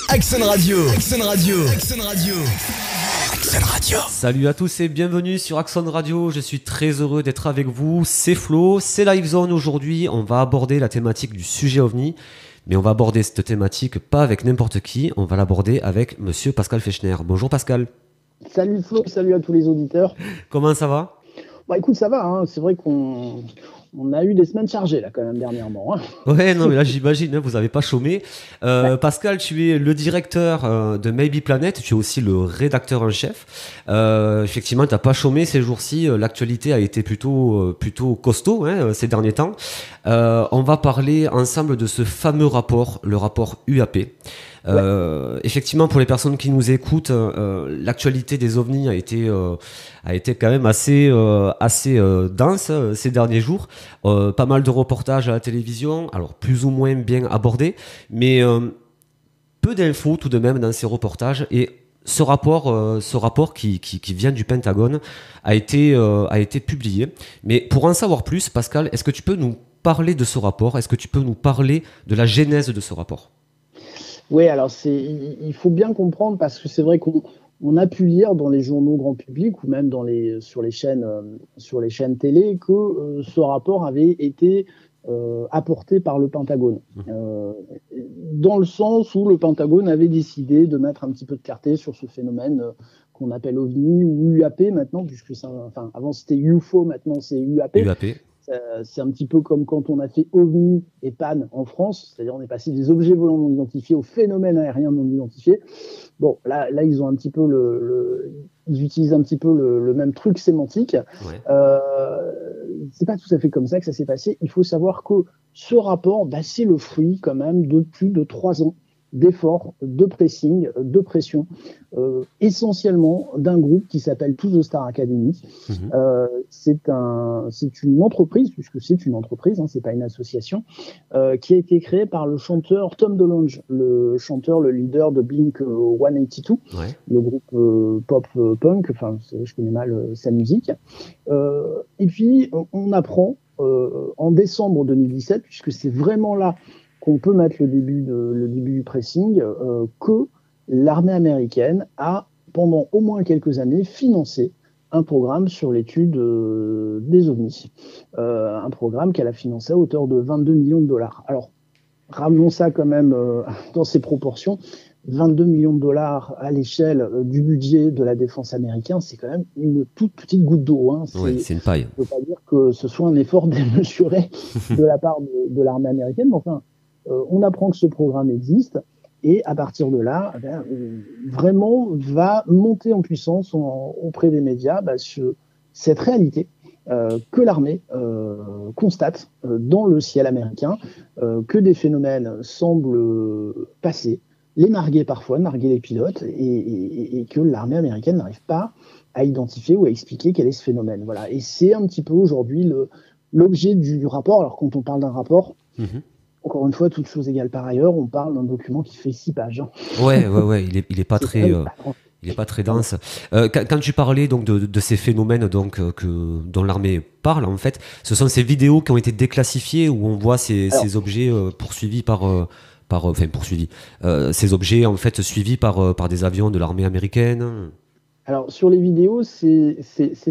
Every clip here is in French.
Accent Radio. Accent Radio. Accent Radio. Accent Radio. Salut à tous et bienvenue sur Accent Radio. Je suis très heureux d'être avec vous. C'est Flo, c'est Live Zone aujourd'hui. On va aborder la thématique du sujet OVNI. Mais on va aborder cette thématique pas avec n'importe qui. On va l'aborder avec monsieur Pascal Fechner. Bonjour Pascal. Salut Flo, salut à tous les auditeurs. Comment ça va ? Bah écoute, ça va, hein. C'est vrai qu'on a eu des semaines chargées là quand même dernièrement. Hein. Ouais, non mais là j'imagine, hein, vous n'avez pas chômé. Ouais. Pascal, tu es le directeur de Maybe Planet, tu es aussi le rédacteur en chef. Effectivement, tu n'as pas chômé ces jours-ci, l'actualité a été plutôt costaud ces derniers temps. On va parler ensemble de ce fameux rapport, le rapport UAP. Effectivement, pour les personnes qui nous écoutent, l'actualité des ovnis a été quand même assez dense ces derniers jours. Pas mal de reportages à la télévision, alors plus ou moins bien abordés, mais peu d'infos tout de même dans ces reportages. Et ce rapport qui vient du Pentagone a été publié. Mais pour en savoir plus, Pascal, est-ce que tu peux nous parler de ce rapport ? Est-ce que tu peux nous parler de la genèse de ce rapport ? Oui, alors il faut bien comprendre parce que c'est vrai qu'on a pu lire dans les journaux grand public ou même sur les chaînes télé que ce rapport avait été apporté par le Pentagone. Dans le sens où le Pentagone avait décidé de mettre un petit peu de clarté sur ce phénomène qu'on appelle OVNI ou UAP maintenant, puisque avant c'était UFO, maintenant c'est UAP. UAP. C'est un petit peu comme quand on a fait OVNI et PAN en France, c'est-à-dire on est passé des objets volants non identifiés aux phénomènes aériens non identifiés. Bon, là ils ont un petit peu ils utilisent un petit peu le même truc sémantique. Ouais. C'est pas tout à fait comme ça que ça s'est passé. Il faut savoir que ce rapport, c'est le fruit quand même de plus de 3 ans d'efforts, de pressing, de pression, essentiellement d'un groupe qui s'appelle To The Star Academy. C'est une entreprise, puisque c'est une entreprise, hein, c'est pas une association, qui a été créée par le chanteur Tom DeLonge, le leader de Blink-182, le groupe pop punk, enfin je connais mal sa musique. Et puis on apprend en décembre 2017, puisque c'est vraiment là qu'on peut mettre le début du pressing, que l'armée américaine a, pendant au moins quelques années, financé un programme sur l'étude des ovnis. Un programme qu'elle a financé à hauteur de 22 millions de dollars. Alors, ramenons ça quand même dans ses proportions. 22 millions de dollars à l'échelle du budget de la défense américaine, c'est quand même une toute petite goutte d'eau. Hein. C'est une paille. Je ne veux pas dire que ce soit un effort démesuré de la part de l'armée américaine, mais enfin, on apprend que ce programme existe et à partir de là, vraiment va monter en puissance auprès des médias cette réalité que l'armée constate dans le ciel américain, que des phénomènes semblent passer, les narguer parfois, narguer les pilotes, et que l'armée américaine n'arrive pas à identifier ou à expliquer quel est ce phénomène. Voilà. Et c'est un petit peu aujourd'hui l'objet du rapport. Alors quand on parle d'un rapport, encore une fois, toute chose égale par ailleurs, on parle d'un document qui fait 6 pages. Hein. Ouais, il est pas très dense. Quand tu parlais donc de ces phénomènes dont l'armée parle, en fait, ce sont ces vidéos qui ont été déclassifiées où on voit ces objets poursuivis ces objets en fait suivis par des avions de l'armée américaine. Alors sur les vidéos, c'est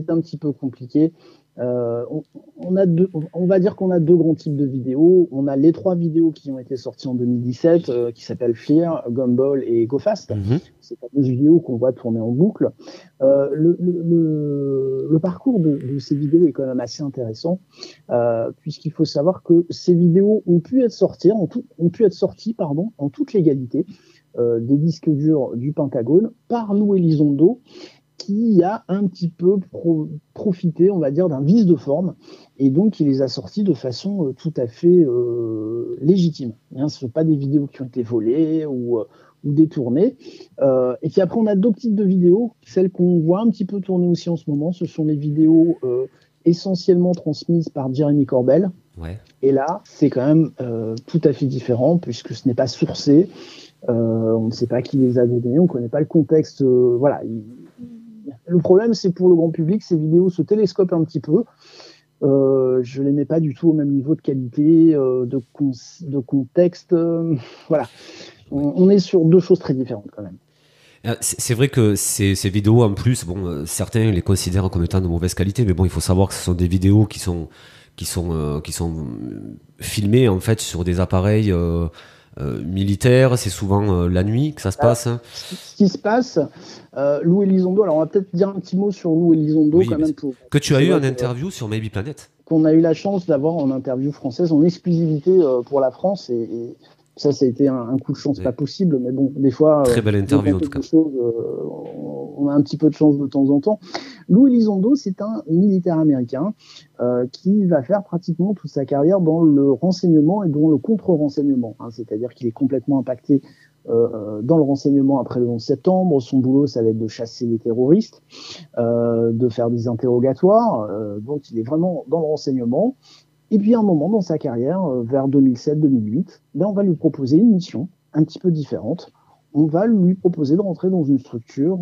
un petit peu compliqué. On va dire qu'on a 2 grands types de vidéos. On a les 3 vidéos qui ont été sorties en 2017, qui s'appellent Fear, Gumball et Go Fast. Ces fameuses vidéos qu'on voit tourner en boucle. Le parcours de ces vidéos est quand même assez intéressant, puisqu'il faut savoir que ces vidéos ont pu être sorties en toute légalité des disques durs du Pentagone par Lou Elizondo, qui a un petit peu profité, on va dire, d'un vice de forme, et donc il les a sortis de façon tout à fait légitime. Hein, ce ne sont pas des vidéos qui ont été volées ou détournées. Et puis après, on a 2 types de vidéos, celles qu'on voit un petit peu tourner aussi en ce moment. Ce sont les vidéos essentiellement transmises par Jeremy Corbell. Ouais. Et là, c'est quand même tout à fait différent, puisque ce n'est pas sourcé. On ne sait pas qui les a donnés, on ne connaît pas le contexte. Voilà. Le problème, c'est pour le grand public, ces vidéos se télescopent un petit peu. Je les mets pas du tout au même niveau de qualité, de contexte. Voilà. On est sur deux choses très différentes quand même. C'est vrai que ces vidéos, en plus, certains les considèrent comme étant de mauvaise qualité, mais bon, il faut savoir que ce sont des vidéos qui sont filmées en fait sur des appareils militaires. C'est souvent la nuit que ça se passe. Hein. Ce qui se passe, Lou Elizondo. Alors, on va peut-être dire un petit mot sur Lou Elizondo quand même que tu as eu en interview sur Maybe Planet. Qu'on a eu la chance d'avoir en interview française en exclusivité pour la France et ça a été un coup de chance pas possible, mais bon, des fois, très belle interview en tout cas. On a un petit peu de chance de temps en temps. Lou Elizondo, c'est un militaire américain qui va faire pratiquement toute sa carrière dans le renseignement et dans le contre-renseignement. Hein, c'est-à-dire qu'il est complètement impacté dans le renseignement après le 11 septembre. Son boulot, ça va être de chasser les terroristes, de faire des interrogatoires. Donc, il est vraiment dans le renseignement. Et puis, à un moment dans sa carrière, vers 2007-2008, on va lui proposer une mission un petit peu différente. On va lui proposer de rentrer dans une structure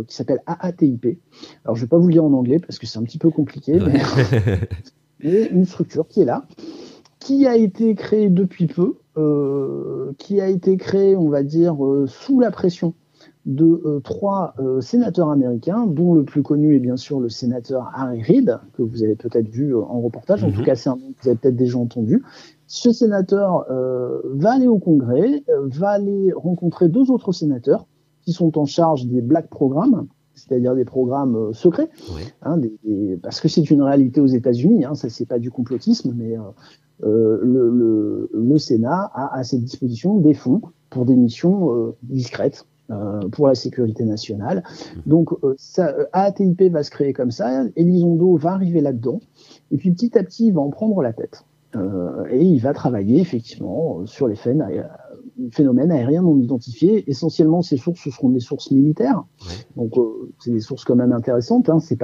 qui s'appelle AATIP. Alors, je ne vais pas vous le dire en anglais parce que c'est un petit peu compliqué, mais une structure qui est là, qui a été créée depuis peu, qui a été créée, on va dire, sous la pression de trois sénateurs américains, dont le plus connu est bien sûr le sénateur Harry Reid, que vous avez peut-être vu en reportage. En tout cas, c'est un nom que vous avez peut-être déjà entendu. Ce sénateur va aller au Congrès, va aller rencontrer deux autres sénateurs qui sont en charge des Black Programs, c'est-à-dire des programmes secrets, hein, parce que c'est une réalité aux États-Unis, hein, ça c'est pas du complotisme, mais le Sénat a à ses dispositions des fonds pour des missions discrètes. Pour la sécurité nationale. Donc, AATIP va se créer comme ça, Elizondo va arriver là-dedans, et puis petit à petit, il va en prendre la tête. Et il va travailler effectivement sur les phénomènes aériens non identifiés. Essentiellement, ces sources, ce seront des sources militaires. Donc, c'est des sources quand même intéressantes. Hein. C'est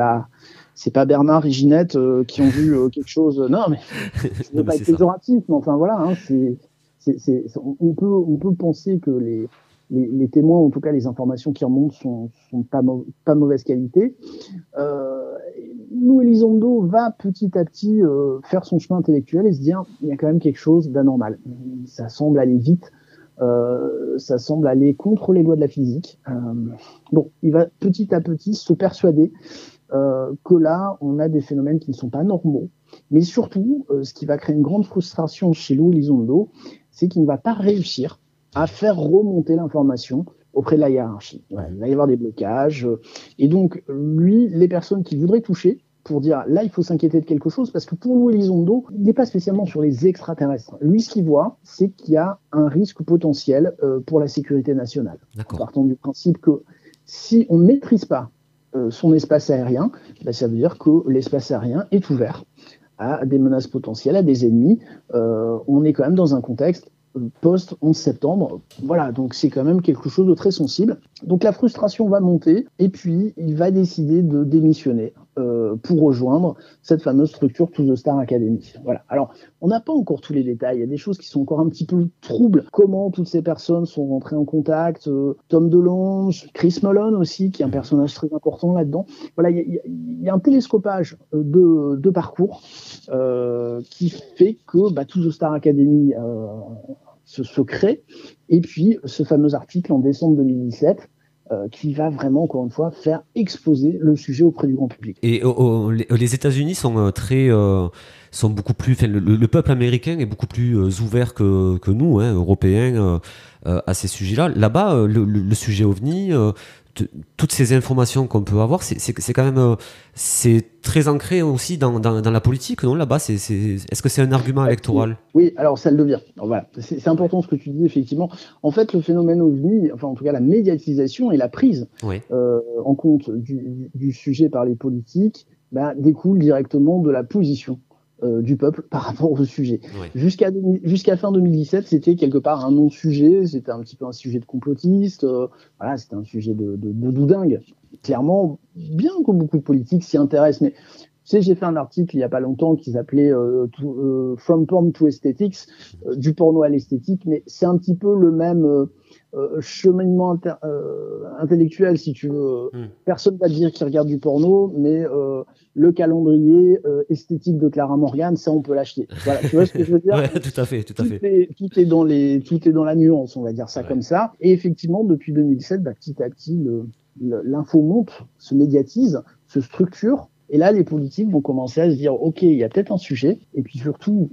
pas Bernard et Ginette qui ont vu quelque chose. Non, mais je ne veux pas être péjoratif, mais enfin voilà. Hein, on peut penser que les témoins, en tout cas les informations qui remontent, sont pas mauvaise qualité. Lou Elizondo va petit à petit faire son chemin intellectuel et se dire il y a quand même quelque chose d'anormal. Ça semble aller vite, ça semble aller contre les lois de la physique. Bon, il va petit à petit se persuader que là, on a des phénomènes qui ne sont pas normaux. Mais surtout, ce qui va créer une grande frustration chez Lou Elizondo, c'est qu'il ne va pas réussir à faire remonter l'information auprès de la hiérarchie. Ouais, il va y avoir des blocages. Et donc, lui, les personnes qui voudraient toucher, pour dire, là, il faut s'inquiéter de quelque chose, parce que pour Lou Elizondo, il n'est pas spécialement sur les extraterrestres. Lui, ce qu'il voit, c'est qu'il y a un risque potentiel pour la sécurité nationale. En partant du principe que si on ne maîtrise pas son espace aérien, ça veut dire que l'espace aérien est ouvert à des menaces potentielles, à des ennemis. On est quand même dans un contexte post-11 septembre. Voilà, donc c'est quand même quelque chose de très sensible. Donc la frustration va monter et puis il va décider de démissionner pour rejoindre cette fameuse structure To The Star Academy. Voilà. Alors, on n'a pas encore tous les détails. Il y a des choses qui sont encore un petit peu troubles. Comment toutes ces personnes sont rentrées en contact. Tom DeLonge, Chris Mullen aussi, qui est un personnage très important là-dedans. Voilà, il y a un télescopage de parcours qui fait que To The Star Academy se crée. Et puis, ce fameux article en décembre 2017 qui va vraiment, encore une fois, faire exploser le sujet auprès du grand public. Et les États-Unis sont beaucoup plus... Le peuple américain est beaucoup plus ouvert que nous, hein, Européens, à ces sujets-là. Là-bas, le sujet OVNI... toutes ces informations qu'on peut avoir, c'est quand même c'est très ancré aussi dans la politique, non, là-bas. Est-ce que c'est un argument électoral? Oui, alors ça le devient. Alors, voilà. C'est important ce que tu dis, effectivement. En fait, le phénomène OVNI, enfin en tout cas la médiatisation et la prise en compte du sujet par les politiques découle directement de la position du peuple par rapport au sujet. Jusqu'à fin 2017, c'était quelque part un non-sujet, c'était un petit peu un sujet de complotiste, voilà, c'était un sujet de doudingue. Clairement, bien que beaucoup de politiques s'y intéressent, mais tu sais, j'ai fait un article il y a pas longtemps qui s'appelait From Porn to Aesthetics, du porno à l'esthétique, mais c'est un petit peu le même cheminement intellectuel, si tu veux. Personne va te dire qu'il regarde du porno, mais le calendrier esthétique de Clara Morgan, ça, on peut l'acheter. Voilà, tu vois ce que je veux dire? Ouais, tout à fait, tout à fait. Tout est dans la nuance, on va dire ça comme ça. Et effectivement, depuis 2007, petit à petit, l'info monte, se médiatise, se structure. Et là, les politiques vont commencer à se dire, OK, il y a peut-être un sujet. Et puis surtout,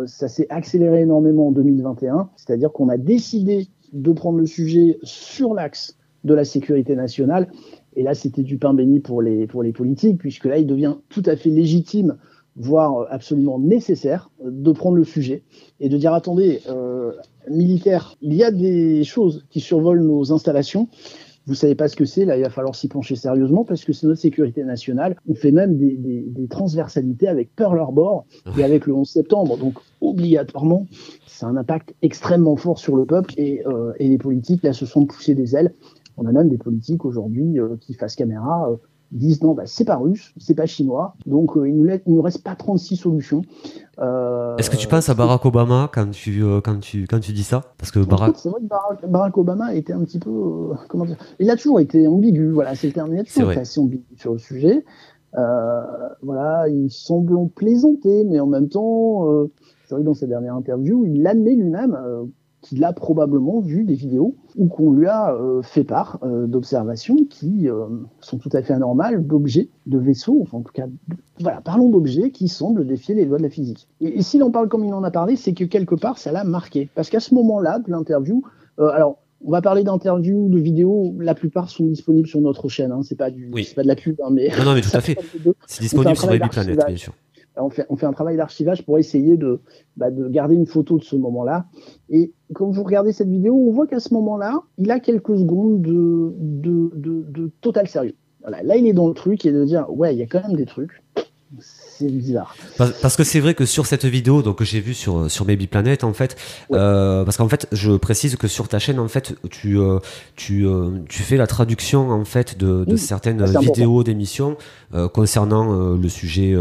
ça s'est accéléré énormément en 2021. C'est-à-dire qu'on a décidé de prendre le sujet sur l'axe de la sécurité nationale. Et là, c'était du pain béni pour les politiques, puisque là, il devient tout à fait légitime, voire absolument nécessaire, de prendre le sujet et de dire, attendez, militaires, il y a des choses qui survolent nos installations. Vous savez pas ce que c'est, là, il va falloir s'y pencher sérieusement parce que c'est notre sécurité nationale. On fait même des transversalités avec Pearl Harbor et avec le 11 septembre. Donc, obligatoirement, c'est un impact extrêmement fort sur le peuple et les politiques, là, se sont poussés des ailes. On a même des politiques aujourd'hui qui, face caméra, disent non, c'est pas russe, c'est pas chinois, donc il nous reste pas 36 solutions. Est-ce que tu penses à Barack Obama quand tu dis ça? Parce que c'est vrai que Barack Obama était un petit peu, comment dire, il a toujours été ambigu, voilà, il a toujours été assez ambigu sur le sujet. Voilà, il semble en plaisanter, mais en même temps, c'est vrai que dans sa dernière interview, il admet lui-même qu'il a probablement vu des vidéos ou qu'on lui a fait part d'observations qui sont tout à fait anormales, d'objets, de vaisseaux, enfin en tout cas, voilà, parlons d'objets qui semblent défier les lois de la physique. Et s'il en parle comme il en a parlé, c'est que quelque part, ça l'a marqué. Parce qu'à ce moment-là de l'interview, alors, on va parler d'interviews, de vidéos, la plupart sont disponibles sur notre chaîne, hein, c'est pas de la pub, hein, mais... Non, mais tout à fait, c'est disponible sur Baby Planet, bien sûr. On fait un travail d'archivage pour essayer de garder une photo de ce moment-là. Et quand vous regardez cette vidéo, on voit qu'à ce moment-là, il a quelques secondes de total sérieux. Voilà, là, il est dans le truc et de dire, ouais, il y a quand même des trucs. C'est bizarre. Parce que c'est vrai que sur cette vidéo donc, que j'ai vue sur Baby Planet, en fait, parce qu'en fait, je précise que sur ta chaîne, en fait, tu fais la traduction en fait de certaines vidéos d'émissions concernant le sujet,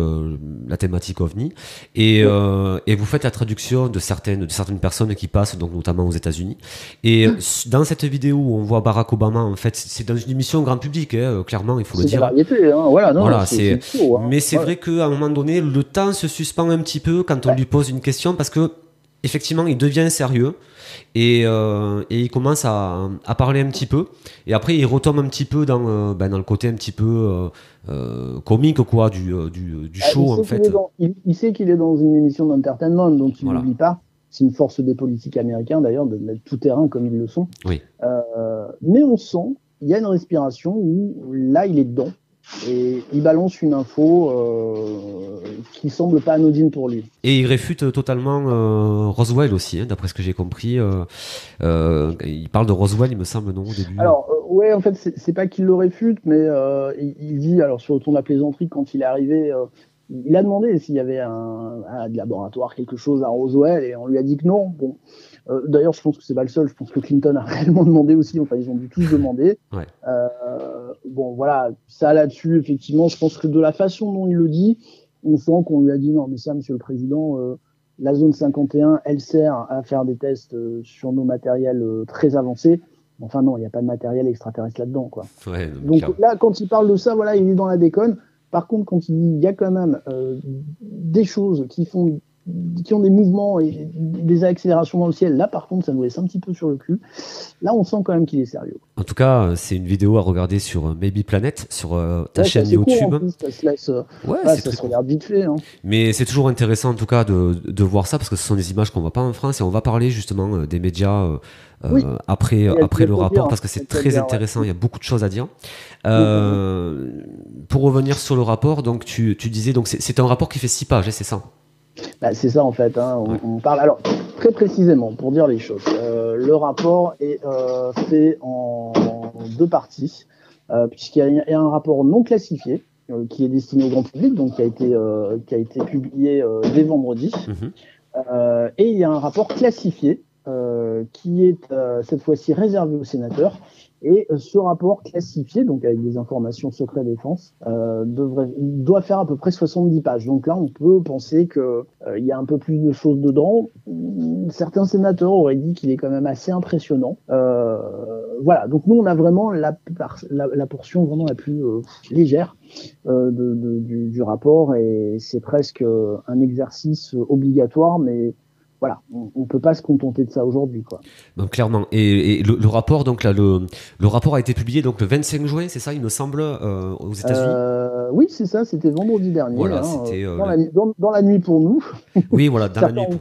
la thématique OVNI, et vous faites la traduction de certaines personnes qui passent, donc notamment aux États-Unis. Et dans cette vidéo où on voit Barack Obama, en fait, c'est dans une émission grand public, clairement, il faut le dire. C'est variété, hein, voilà, non, voilà, c'est faux, hein. Mais c'est vrai qu'à un moment donné, le temps se suspend un petit peu quand on lui pose une question parce que effectivement, il devient sérieux et il commence à parler un petit peu. Et après, il retombe un petit peu dans le côté un petit peu comique quoi du show en fait. Il sait qu'il est dans une émission d'entertainment, donc il n'oublie pas. C'est une force des politiques américains d'ailleurs de mettre tout terrain comme ils le sont. Oui. Mais on sent, il y a une respiration où là, il est dedans. Et il balance une info qui semble pas anodine pour lui. Et il réfute totalement Roswell aussi, hein, d'après ce que j'ai compris. Il parle de Roswell, il me semble, non, au début. Alors, ouais, en fait, c'est pas qu'il le réfute, mais il dit, alors sur le ton de la plaisanterie, quand il est arrivé, il a demandé s'il y avait un laboratoire, quelque chose à Roswell, et on lui a dit que non. Bon. D'ailleurs, je pense que c'est pas le seul. Je pense que Clinton a réellement demandé aussi. Enfin, ils ont dû tous demander. Ouais. Bon, voilà. Ça, là-dessus, effectivement, je pense que de la façon dont il le dit, on sent qu'on lui a dit non, mais ça, monsieur le président, la zone 51, elle sert à faire des tests sur nos matériels très avancés. Enfin, non, il n'y a pas de matériel extraterrestre là-dedans, quoi. Ouais, donc là, quand il parle de ça, voilà, il est dans la déconne. Par contre, quand il dit il y a quand même des choses qui ont des mouvements et des accélérations dans le ciel, là par contre ça nous laisse un petit peu sur le cul. Là on sent quand même qu'il est sérieux. En tout cas, c'est une vidéo à regarder sur Baby Planet, sur ta chaîne YouTube. Court, en plus, ça se laisse, ça se regarde vite fait. Hein. Mais c'est toujours intéressant en tout cas de voir ça parce que ce sont des images qu'on voit pas en France et on va parler justement des médias après le rapport parce que c'est très intéressant, il y a beaucoup de choses à dire. Pour revenir sur le rapport, donc tu disais donc c'est un rapport qui fait 6 pages, c'est ça? C'est ça en fait, hein. On parle alors très précisément pour dire les choses. Le rapport est fait en 2 parties, puisqu'il y a un rapport non classifié qui est destiné au grand public, donc qui a été publié dès vendredi, et il y a un rapport classifié qui est cette fois-ci réservé aux sénateurs. Et ce rapport classifié, donc avec des informations secret défense, doit faire à peu près 70 pages. Donc là, on peut penser que il y a un peu plus de choses dedans. Certains sénateurs auraient dit qu'il est quand même assez impressionnant. Voilà. Donc nous, on a vraiment la portion vraiment la plus légère du rapport, et c'est presque un exercice obligatoire, mais voilà, on peut pas se contenter de ça aujourd'hui, quoi. Donc, clairement. Et le rapport, donc là, le rapport a été publié donc le 25 juin, c'est ça, il me semble, aux États-Unis. Oui, c'est ça, c'était vendredi dernier. Voilà, hein, c'était dans la nuit pour nous. Oui, voilà, dans la nuit.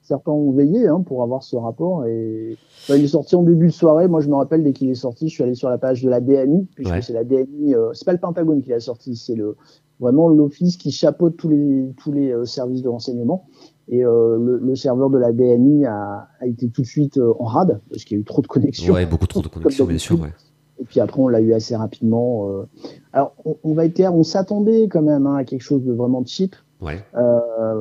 Certains ont veillé pour avoir ce rapport, et il est sorti en début de soirée. Moi, je me rappelle, dès qu'il est sorti, je suis allé sur la page de la DNI, puisque c'est la DNI, c'est pas le Pentagone qui l'a sorti, c'est vraiment l'office qui chapeaute tous les services de renseignement. Et le serveur de la DNI a été tout de suite en rade, parce qu'il y a eu trop de connexions. Ouais, beaucoup trop de connexions, bien sûr. Ouais. Et puis après, on l'a eu assez rapidement. Alors, on va être clair, on s'attendait quand même à quelque chose de vraiment cheap. Ouais.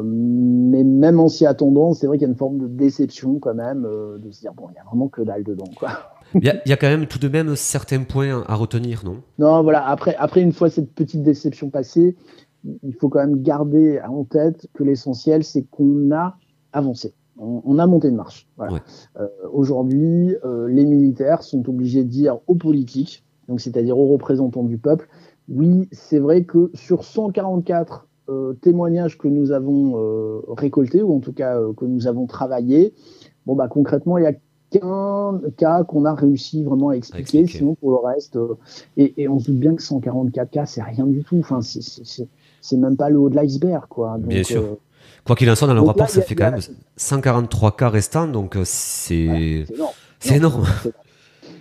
Mais même en s'y attendant, c'est vrai qu'il y a une forme de déception quand même, de se dire, bon, il y a vraiment que dalle dedans, quoi. Il y a quand même tout de même certains points à retenir, non? Non, voilà, après, une fois cette petite déception passée, il faut quand même garder en tête que l'essentiel, c'est qu'on a avancé. On a monté une marche. Voilà. Ouais. Aujourd'hui, les militaires sont obligés de dire aux politiques, donc c'est-à-dire aux représentants du peuple, oui, c'est vrai que sur 144 témoignages que nous avons récoltés, ou en tout cas que nous avons travaillés, bon, bah, concrètement, il y a qu'un cas qu'on a réussi vraiment à expliquer. Sinon pour le reste, et on se doute bien que 144 cas, c'est rien du tout. Enfin, c'est même pas le haut de l'iceberg, quoi. Donc, bien sûr. Quoi qu'il en soit, dans le rapport, ça fait quand même 143 cas restants, donc c'est énorme.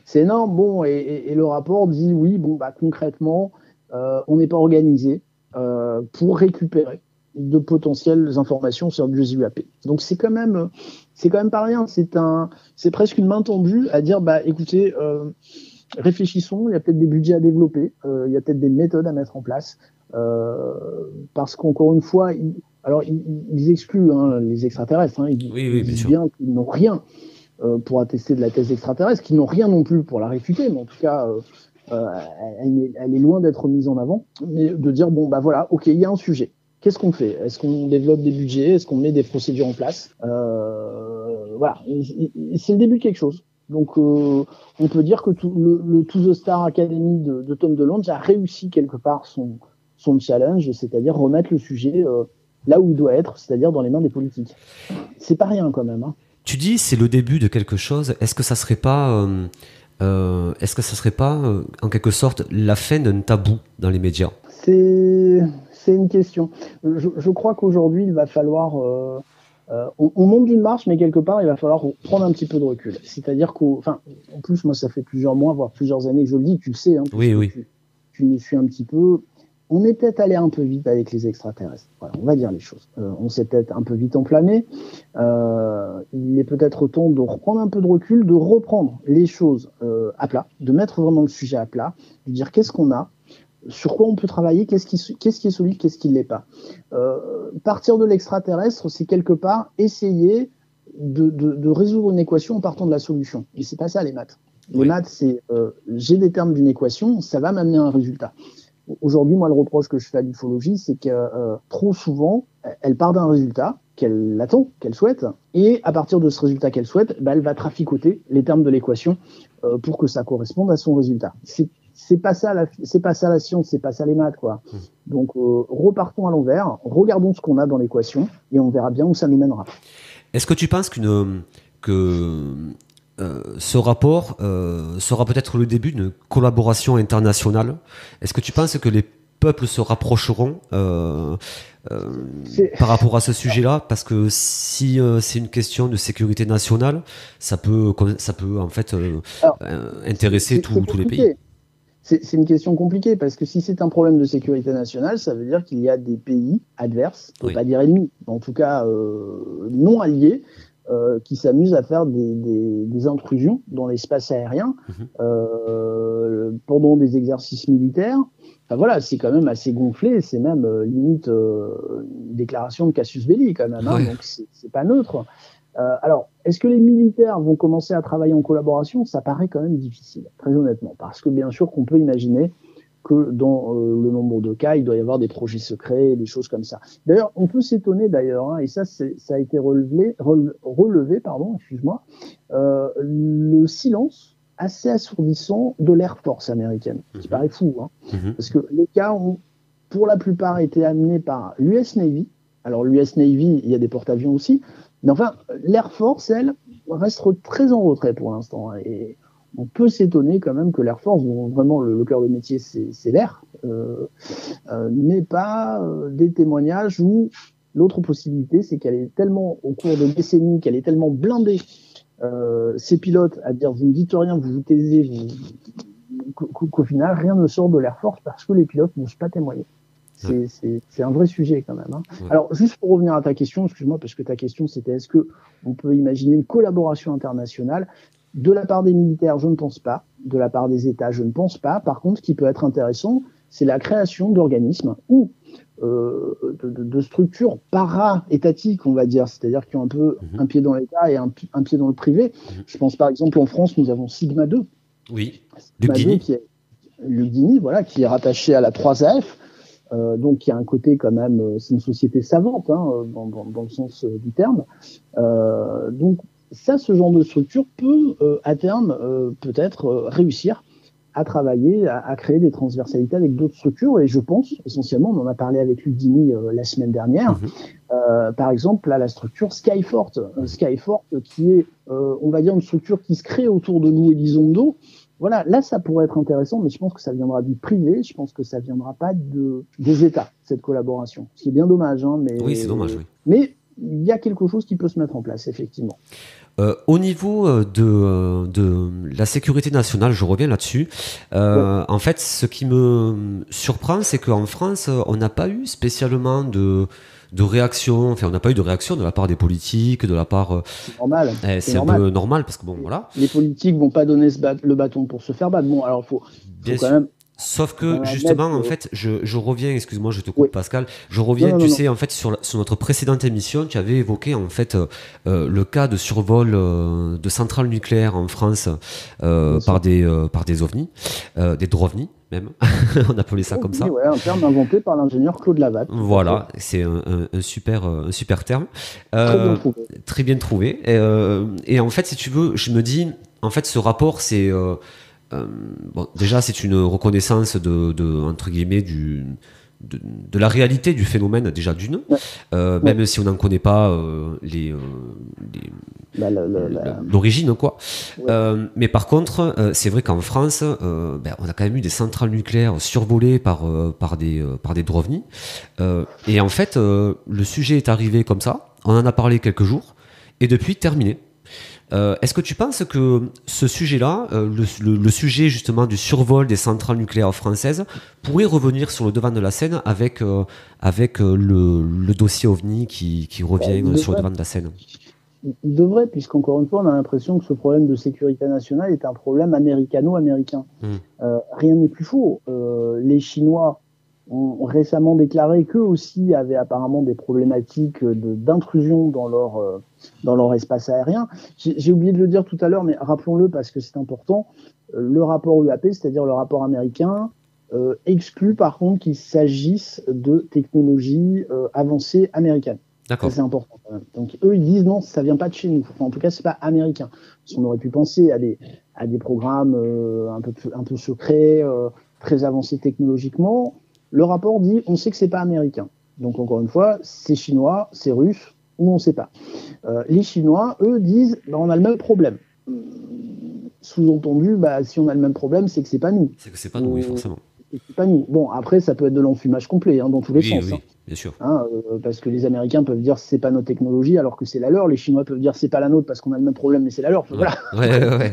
C'est énorme. Bon, et le rapport dit oui, bon, bah, concrètement, on n'est pas organisé pour récupérer de potentielles informations sur du UAP. Donc c'est quand même pas rien. C'est presque une main tendue à dire, bah écoutez, réfléchissons. Il y a peut-être des budgets à développer, il y a peut-être des méthodes à mettre en place, parce qu'encore une fois, ils excluent les extraterrestres. Ils disent bien qu'ils n'ont rien pour attester de la thèse extraterrestre, qu'ils n'ont rien non plus pour la réfuter, mais en tout cas, elle est loin d'être mise en avant. Mais de dire, bon, bah voilà, ok, il y a un sujet. Qu'est-ce qu'on fait? Est-ce qu'on développe des budgets? Est-ce qu'on met des procédures en place? Voilà, c'est le début de quelque chose. Donc, on peut dire que le To The Star Academy de Tom DeLonge a réussi quelque part son challenge, c'est-à-dire remettre le sujet là où il doit être, c'est-à-dire dans les mains des politiques. C'est pas rien quand même. Tu dis c'est le début de quelque chose. Est-ce que ça serait pas en quelque sorte la fin d'un tabou dans les médias? C'est une question. Je crois qu'aujourd'hui, il va falloir... on monte d'une marche, mais quelque part, il va falloir prendre un petit peu de recul. C'est-à-dire en plus, moi, ça fait plusieurs mois, voire plusieurs années que je le dis, tu le sais. Oui. Tu me suis un petit peu. On est peut-être allé un peu vite avec les extraterrestres. Voilà, on va dire les choses. On s'est peut-être un peu vite enflammé. Il est peut-être temps de reprendre un peu de recul, de reprendre les choses à plat, de mettre vraiment le sujet à plat, de dire qu'est-ce qu'on a, sur quoi on peut travailler, qu'est-ce qui est solide, qu'est-ce qui ne l'est pas. Partir de l'extraterrestre, c'est quelque part essayer de résoudre une équation en partant de la solution. Et c'est pas ça les maths. Les maths, c'est j'ai des termes d'une équation, ça va m'amener à un résultat. Aujourd'hui, moi, le reproche que je fais à l'ufologie, c'est que trop souvent, elle part d'un résultat qu'elle attend, qu'elle souhaite, et à partir de ce résultat qu'elle souhaite, elle va traficoter les termes de l'équation pour que ça corresponde à son résultat. C'est pas ça la science, c'est pas ça les maths, quoi. Donc repartons à l'envers, regardons ce qu'on a dans l'équation et on verra bien où ça nous mènera. Est-ce que tu penses ce rapport sera peut-être le début d'une collaboration internationale? Est-ce que tu penses que les peuples se rapprocheront par rapport à ce sujet-là? Parce que si c'est une question de sécurité nationale, ça peut en fait intéresser tous les pays. C'est une question compliquée, parce que si c'est un problème de sécurité nationale, ça veut dire qu'il y a des pays adverses, on ne peut pas dire ennemis, en tout cas non alliés, qui s'amusent à faire des intrusions dans l'espace aérien pendant des exercices militaires. Enfin voilà, c'est quand même assez gonflé, c'est même limite une déclaration de casus belli quand même, donc c'est pas neutre. Alors, est-ce que les militaires vont commencer à travailler en collaboration? Ça paraît quand même difficile, très honnêtement, parce que bien sûr qu'on peut imaginer que dans le nombre de cas, il doit y avoir des projets secrets, des choses comme ça. D'ailleurs, on peut s'étonner d'ailleurs, hein, et ça a été relevé, excuse-moi, le silence assez assourdissant de l'Air Force américaine, qui paraît fou, hein, parce que les cas ont pour la plupart été amenés par l'US Navy. Alors l'US Navy, il y a des porte-avions aussi, mais enfin, l'Air Force, elle, reste très en retrait pour l'instant, hein, et on peut s'étonner quand même que l'Air Force, dont vraiment le cœur de métier c'est l'air, n'ait pas des témoignages où l'autre possibilité, c'est qu'elle est tellement, au cours de décennies, qu'elle est tellement blindée ces pilotes à dire vous ne dites rien, vous vous taisez, qu'au final rien ne sort de l'Air Force parce que les pilotes n'osent pas témoigner. C'est un vrai sujet quand même, hein. Alors juste pour revenir à ta question, excuse-moi, parce que ta question c'était est-ce que on peut imaginer une collaboration internationale? De la part des militaires, je ne pense pas. De la part des États, je ne pense pas. Par contre, ce qui peut être intéressant, c'est la création d'organismes ou de structures para-étatiques, on va dire, c'est-à-dire qui ont un peu un pied dans l'État et un pied dans le privé. Je pense par exemple en France, nous avons Sigma 2. Oui, Luc Dini, voilà, qui est rattaché à la 3AF. Donc il y a un côté quand même, c'est une société savante, hein, dans le sens du terme. Donc ça, ce genre de structure peut à terme peut-être réussir à travailler, à créer des transversalités avec d'autres structures. Et je pense, essentiellement, on en a parlé avec Luc Dini la semaine dernière, par exemple, là, la structure Skyfort. Skyfort qui est, on va dire, une structure qui se crée autour de nous, Elizondo. Voilà, là, ça pourrait être intéressant, mais je pense que ça viendra du privé, je pense que ça viendra pas des États, cette collaboration. Ce qui est bien dommage, hein, mais... Oui, c'est dommage, oui. Mais il y a quelque chose qui peut se mettre en place, effectivement. Au niveau de la sécurité nationale, je reviens là-dessus. En fait, ce qui me surprend, c'est qu'en France, on n'a pas eu spécialement de réaction. Enfin, on n'a pas eu de réaction de la part des politiques, de la part. C'est normal. C'est un peu normal parce que bon, voilà. Les politiques vont pas donner le bâton pour se faire battre. Bon, alors faut quand même. Sauf que justement, en fait, je reviens, excuse-moi, je te coupe, Pascal, je reviens, tu sais, en fait, sur notre précédente émission, tu avais évoqué, en fait, le cas de survol de centrales nucléaires en France par des ovnis, des drovnis, même, on appelait ça comme ça. Ouais, un terme inventé par l'ingénieur Claude Lavatte. Voilà, c'est un super terme. Très bien trouvé. Et en fait, si tu veux, je me dis, en fait, ce rapport, c'est... bon, déjà, c'est une reconnaissance entre guillemets de la réalité du phénomène, déjà d'une, même si on n'en connaît pas l'origine, quoi. Mais par contre, c'est vrai qu'en France, on a quand même eu des centrales nucléaires survolées par des drovnis. Et en fait, le sujet est arrivé comme ça, on en a parlé quelques jours, et depuis, terminé. Est-ce que tu penses que ce sujet-là, le sujet justement du survol des centrales nucléaires françaises, pourrait revenir sur le devant de la scène avec le dossier OVNI qui revient sur le devant de la scène? Il devrait, puisqu'encore une fois, on a l'impression que ce problème de sécurité nationale est un problème américano-américain. Rien n'est plus faux. Les Chinois ont récemment déclaré qu'eux aussi avaient apparemment des problématiques d'intrusion dans leur espace aérien. J'ai oublié de le dire tout à l'heure, mais rappelons-le parce que c'est important. Le rapport UAP, c'est-à-dire le rapport américain, exclut par contre qu'il s'agisse de technologies avancées américaines. D'accord. Ça, c'est important quand même. Donc eux, ils disent non, ça vient pas de chez nous. Enfin, en tout cas, c'est pas américain. Parce qu'on aurait pu penser à des programmes un peu secrets, très avancés technologiquement. Le rapport dit on sait que c'est pas américain. Donc encore une fois, c'est chinois, c'est russe, ou on sait pas. Les Chinois, eux, disent on a le même problème. Sous-entendu, si on a le même problème, c'est que c'est pas nous. C'est que c'est pas nous, oui, forcément. C'est pas nous. Bon, après, ça peut être de l'enfumage complet, dans tous les sens. Oui, bien sûr. Parce que les Américains peuvent dire c'est pas notre technologie alors que c'est la leur. Les Chinois peuvent dire c'est pas la nôtre parce qu'on a le même problème mais c'est la leur. Voilà. Ouais,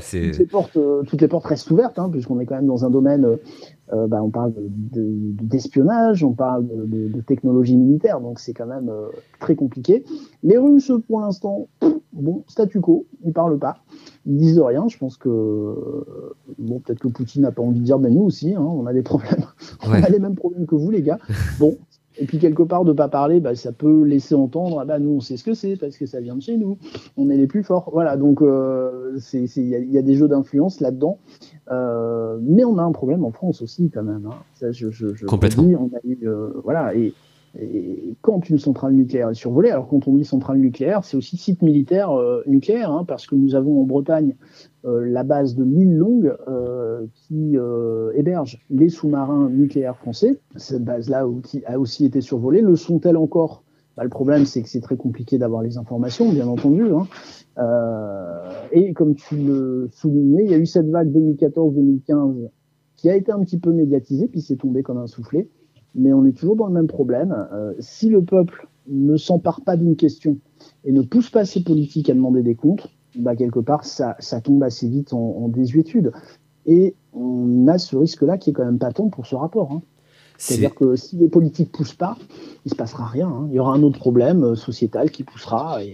toutes les portes restent ouvertes, puisqu'on est quand même dans un domaine. On parle d'espionnage, on parle de technologie militaire, donc c'est quand même très compliqué. Les Russes, pour l'instant, statu quo, ils parlent pas, ils disent rien. Je pense que peut-être que Poutine n'a pas envie de dire, nous aussi, on a des problèmes, on a les mêmes problèmes que vous, les gars. Bon, Et puis quelque part de pas parler, bah, ça peut laisser entendre, ah bah nous on sait ce que c'est parce que ça vient de chez nous, on est les plus forts. Voilà, donc y a des jeux d'influence là-dedans, mais on a un problème en France aussi quand même. Hein. Ça, je Complètement. dis, on a eu, voilà, et quand une centrale nucléaire est survolée, alors quand on dit centrale nucléaire, c'est aussi site militaire nucléaire, hein, parce que nous avons en Bretagne la base de l'île Longue qui héberge les sous-marins nucléaires français. Cette base-là a aussi été survolée. Le sont-elles encore? Bah, le problème, c'est que c'est très compliqué d'avoir les informations, bien entendu. Hein. Et comme tu le soulignais, il y a eu cette vague 2014-2015 qui a été un petit peu médiatisée, puis c'est tombé comme un soufflet. Mais on est toujours dans le même problème. Si le peuple ne s'empare pas d'une question et ne pousse pas ses politiques à demander des comptes, bah quelque part, ça tombe assez vite en désuétude. Et on a ce risque-là qui est quand même patent pour ce rapport. Hein. C'est-à-dire que si les politiques ne poussent pas, il ne se passera rien. Hein. Il y aura un autre problème sociétal qui poussera et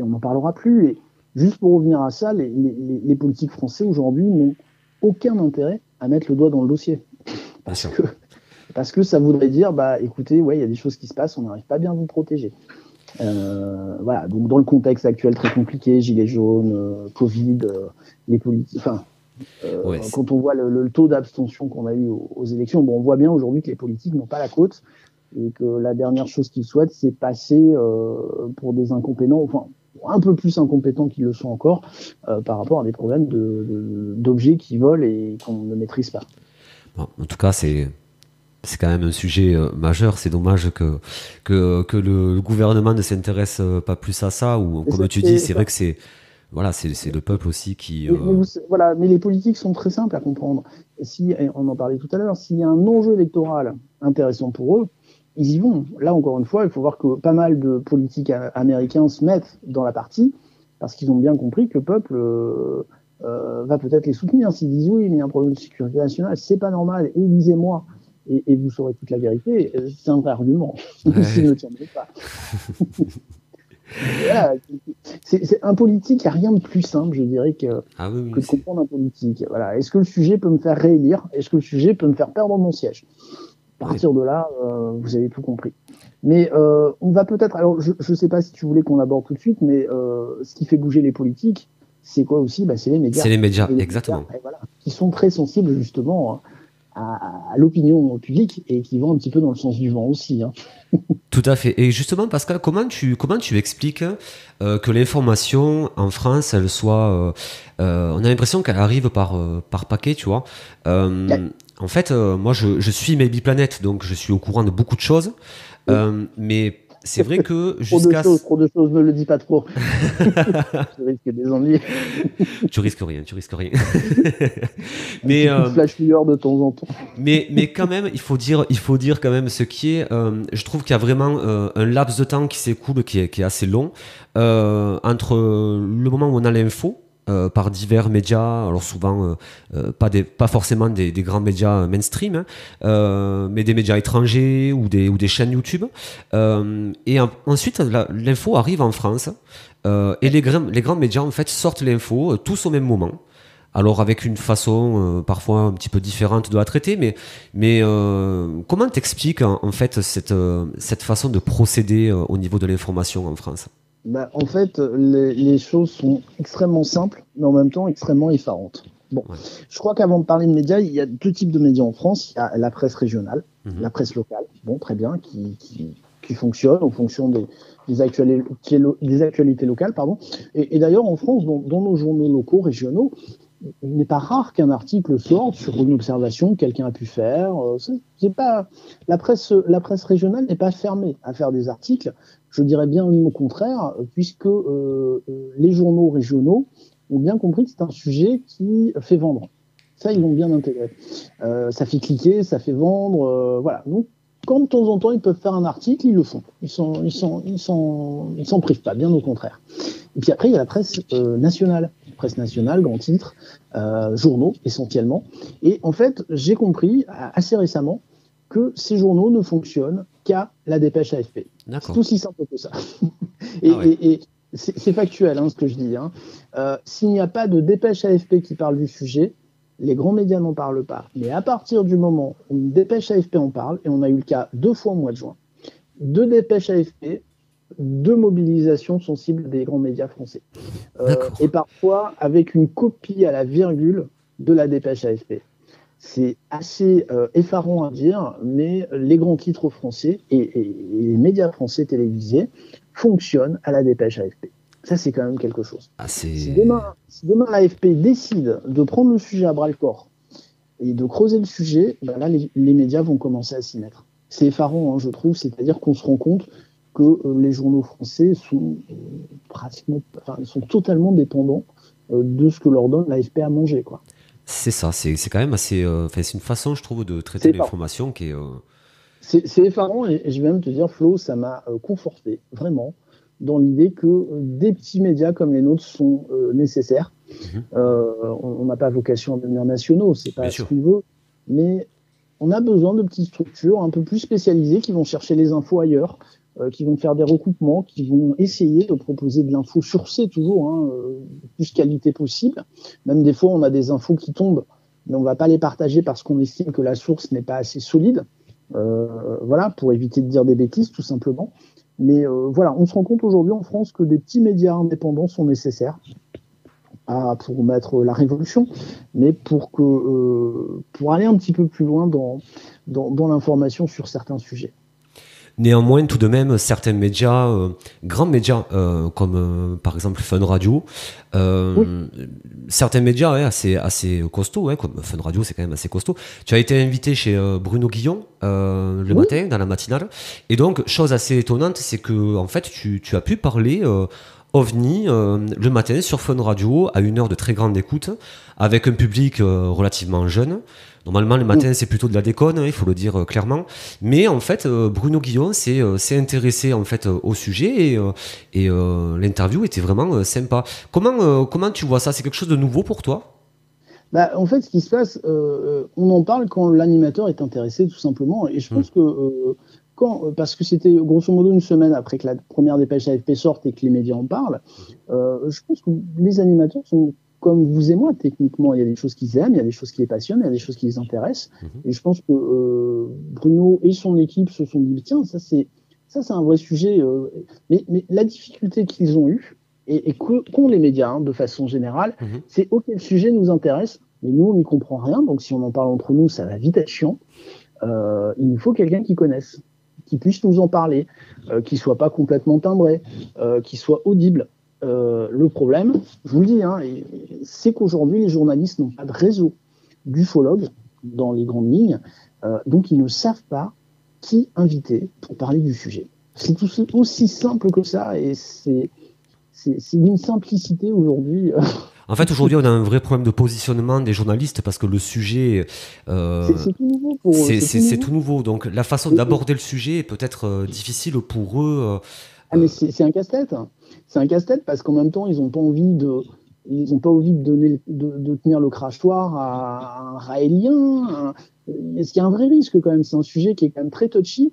on n'en parlera plus. Et juste pour revenir à ça, les politiques français aujourd'hui n'ont aucun intérêt à mettre le doigt dans le dossier. Parce que ça voudrait dire, bah, écoutez, ouais, il y a des choses qui se passent, on n'arrive pas bien à vous protéger. Voilà, donc dans le contexte actuel très compliqué, gilets jaunes, Covid, les politiques, quand on voit le taux d'abstention qu'on a eu aux élections, bon, on voit bien aujourd'hui que les politiques n'ont pas la cote et que la dernière chose qu'ils souhaitent, c'est passer pour des incompétents, enfin un peu plus incompétents qu'ils le sont encore, par rapport à des problèmes d'objets qui volent et qu'on ne maîtrise pas. Bon, en tout cas, c'est quand même un sujet majeur. C'est dommage que le gouvernement ne s'intéresse pas plus à ça. Ou comme tu dis, c'est vrai que c'est le peuple aussi qui. Mais les politiques sont très simples à comprendre. Si on en parlait tout à l'heure, s'il y a un enjeu électoral intéressant pour eux, ils y vont. Là, encore une fois, il faut voir que pas mal de politiques américains se mettent dans la partie parce qu'ils ont bien compris que le peuple va peut-être les soutenir. S'ils disent oui, mais il y a un problème de sécurité nationale, c'est pas normal, élisez-moi. Et vous saurez toute la vérité, c'est un vrai argument, s'il ne tiendrait pas. Voilà, c'est un politique, il n'y a rien de plus simple, je dirais, que de comprendre un politique. Voilà. Est-ce que le sujet peut me faire réélire? Est-ce que le sujet peut me faire perdre mon siège? À partir de là, vous avez tout compris. Mais on va peut-être... Alors, je ne sais pas si tu voulais qu'on aborde tout de suite, mais ce qui fait bouger les politiques, c'est quoi aussi? C'est les médias. C'est les médias, exactement. Médias, voilà, qui sont très sensibles, justement, à l'opinion publique et qui vont un petit peu dans le sens du vent aussi. Hein. Tout à fait. Et justement, Pascal, comment tu expliques que l'information en France, elle soit... on a l'impression qu'elle arrive par paquet, tu vois. En fait, moi, je suis Maybe Planet, donc je suis au courant de beaucoup de choses. Mais c'est vrai que jusqu'à... Trop de choses, ne le dis pas trop. Tu risques des ennuis. Tu risques rien. Mais flash lueur de temps en temps. Mais quand même, il faut dire quand même ce qui est. Je trouve qu'il y a vraiment un laps de temps qui s'écoule qui est assez long entre le moment où on a l'info. Par divers médias, alors souvent pas forcément des grands médias mainstream, mais des médias étrangers ou des chaînes YouTube. Et ensuite, l'info arrive en France et les grands médias en fait sortent l'info tous au même moment. Alors avec une façon parfois un petit peu différente de la traiter, mais comment t'expliques en fait cette façon de procéder au niveau de l'information en France? En fait, les choses sont extrêmement simples, mais en même temps extrêmement effarantes. Bon, je crois qu'avant de parler de médias, il y a deux types de médias en France. Il y a la presse régionale, la presse locale, bon, très bien, qui fonctionne en fonction des actualités locales, pardon. Et d'ailleurs, en France, dans nos journaux locaux, régionaux, il n'est pas rare qu'un article sorte sur une observation que quelqu'un a pu faire. C'est pas la presse régionale n'est pas fermée à faire des articles. Je dirais bien au contraire, puisque les journaux régionaux ont bien compris que c'est un sujet qui fait vendre. Ça, ils l'ont bien intégré. Ça fait cliquer, ça fait vendre, voilà. Donc, quand de temps en temps ils peuvent faire un article, ils le font. Ils s'en privent pas, bien au contraire. Et puis après, il y a la presse nationale. Presse nationale, grands titres, journaux essentiellement. Et en fait, j'ai compris assez récemment que ces journaux ne fonctionnent qu'à la dépêche AFP. C'est aussi simple que ça. Et c'est factuel, hein, ce que je dis. Hein. S'il n'y a pas de dépêche AFP qui parle du sujet, les grands médias n'en parlent pas. Mais à partir du moment où une dépêche AFP en parle, et on a eu le cas 2 fois au mois de juin, 2 dépêches AFP, 2 mobilisations sensibles des grands médias français. Et parfois avec une copie à la virgule de la dépêche AFP. C'est assez effarant à dire, mais les grands titres français et les médias français télévisés fonctionnent à la dépêche AFP. Ça, c'est quand même quelque chose. Si demain l'AFP décide de prendre le sujet à bras-le-corps et de creuser le sujet, ben là, les médias vont commencer à s'y mettre. C'est effarant, je trouve, c'est-à-dire qu'on se rend compte que les journaux français sont sont totalement dépendants de ce que leur donne l'AFP à manger, quoi. C'est ça, c'est quand même assez... c'est une façon, je trouve, de traiter l'information qui est... C'est effarant, et je vais même te dire, Flo, ça m'a conforté, vraiment, dans l'idée que des petits médias comme les nôtres sont nécessaires. On n'a pas vocation à devenir nationaux, c'est pas ce qu'on veut, mais on a besoin de petites structures un peu plus spécialisées qui vont chercher les infos ailleurs, qui vont faire des recoupements, qui vont essayer de proposer de l'info sourcée toujours, plus qualité possible. Même des fois, on a des infos qui tombent, mais on ne va pas les partager parce qu'on estime que la source n'est pas assez solide. Voilà, pour éviter de dire des bêtises, tout simplement. Mais voilà, on se rend compte aujourd'hui en France que des petits médias indépendants sont nécessaires pour mettre la révolution, mais pour aller un petit peu plus loin dans l'information sur certains sujets. Néanmoins, tout de même, certains médias, grands médias, comme par exemple Fun Radio, certains médias assez costauds, comme Fun Radio, c'est quand même assez costaud. Tu as été invité chez Bruno Guillon le matin, dans la matinale. Et donc, chose assez étonnante, c'est que en fait, tu as pu parler OVNI le matin sur Fun Radio à une heure de très grande écoute, avec un public relativement jeune. Normalement, le matin, c'est plutôt de la déconne, il faut le dire clairement. Mais en fait, Bruno Guillon s'est intéressé en fait au sujet et l'interview était vraiment sympa. Comment tu vois ça? C'est quelque chose de nouveau pour toi? En fait, ce qui se passe, on en parle quand l'animateur est intéressé, tout simplement. Et je pense que parce que c'était grosso modo une semaine après que la première dépêche AFP sorte et que les médias en parlent, je pense que les animateurs sont comme vous et moi, techniquement. Il y a des choses qu'ils aiment, il y a des choses qui les passionnent, il y a des choses qui les intéressent. Et je pense que Bruno et son équipe se sont dit, tiens, ça c'est un vrai sujet. Mais la difficulté qu'ils ont eue, et qu'ont les médias de façon générale, c'est ok, le sujet nous intéresse, mais nous on n'y comprend rien, donc si on en parle entre nous, ça va vite être chiant. Il nous faut quelqu'un qui connaisse, qui puisse nous en parler, qui soit pas complètement timbré, qui soit audible. Le problème, je vous le dis, c'est qu'aujourd'hui les journalistes n'ont pas de réseau d'ufologues dans les grandes lignes, donc ils ne savent pas qui inviter pour parler du sujet. C'est aussi simple que ça, et c'est d'une simplicité aujourd'hui. En fait, aujourd'hui, on a un vrai problème de positionnement des journalistes parce que le sujet... c'est tout nouveau pour eux. C'est tout nouveau. Donc, la façon d'aborder le sujet est peut-être difficile pour eux. Mais c'est un casse-tête. C'est un casse-tête parce qu'en même temps, ils n'ont pas envie de tenir le crachoir à un raélien. Est-ce qu'il y a un vrai risque quand même? C'est un sujet qui est quand même très touchy.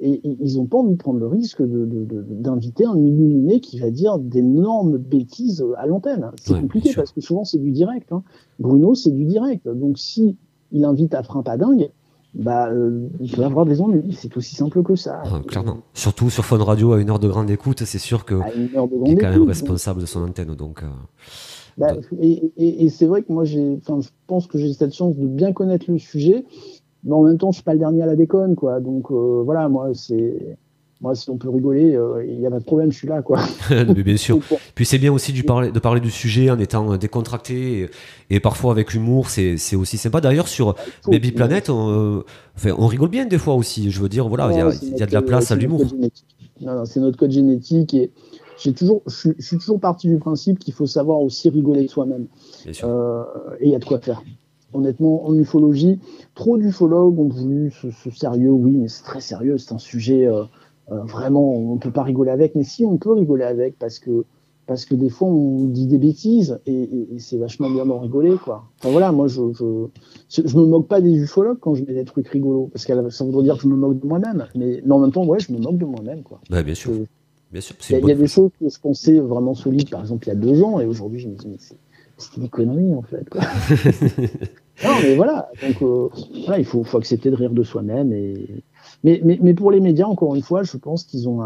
Et ils n'ont pas envie de prendre le risque d'inviter un illuminé qui va dire d'énormes bêtises à l'antenne. C'est compliqué parce que souvent c'est du direct. Bruno, c'est du direct. Donc si il invite à frein pas dingue, il peut avoir des ennuis. C'est aussi simple que ça. Clairement. Surtout sur Fun Radio à une heure de grande écoute, c'est sûr qu'il est quand même responsable de son antenne. Donc, et c'est vrai que moi, je pense que j'ai cette chance de bien connaître le sujet. Mais en même temps, je suis pas le dernier à la déconne, quoi. Donc voilà, moi, si on peut rigoler, il n'y a pas de problème, je suis là, quoi. Mais bien sûr. Puis c'est bien aussi de parler du sujet en étant décontracté et parfois avec humour, c'est aussi sympa. D'ailleurs, sur Baby Planet, on rigole bien des fois aussi. Je veux dire, voilà, il y a de la place à l'humour. Non, c'est notre code génétique et je suis toujours parti du principe qu'il faut savoir aussi rigoler de soi-même. Et il y a de quoi faire. Honnêtement, en ufologie, trop d'ufologues ont voulu ce sérieux, oui, mais c'est très sérieux, c'est un sujet vraiment, on ne peut pas rigoler avec, mais si on peut rigoler avec, parce que des fois on dit des bêtises et c'est vachement bien d'en rigoler, quoi. Enfin voilà, moi je me moque pas des ufologues quand je mets des trucs rigolos, parce que ça voudrait dire que je me moque de moi-même, mais en même temps, je me moque de moi-même, quoi. Bien sûr. Bien sûr. Il y a des choses que je pensais vraiment solides, par exemple il y a 2 ans, et aujourd'hui je me dis, mais c'est des conneries en fait, quoi. Non, mais voilà. Donc, voilà, il faut accepter de rire de soi-même. Mais pour les médias, encore une fois, je pense qu'ils ont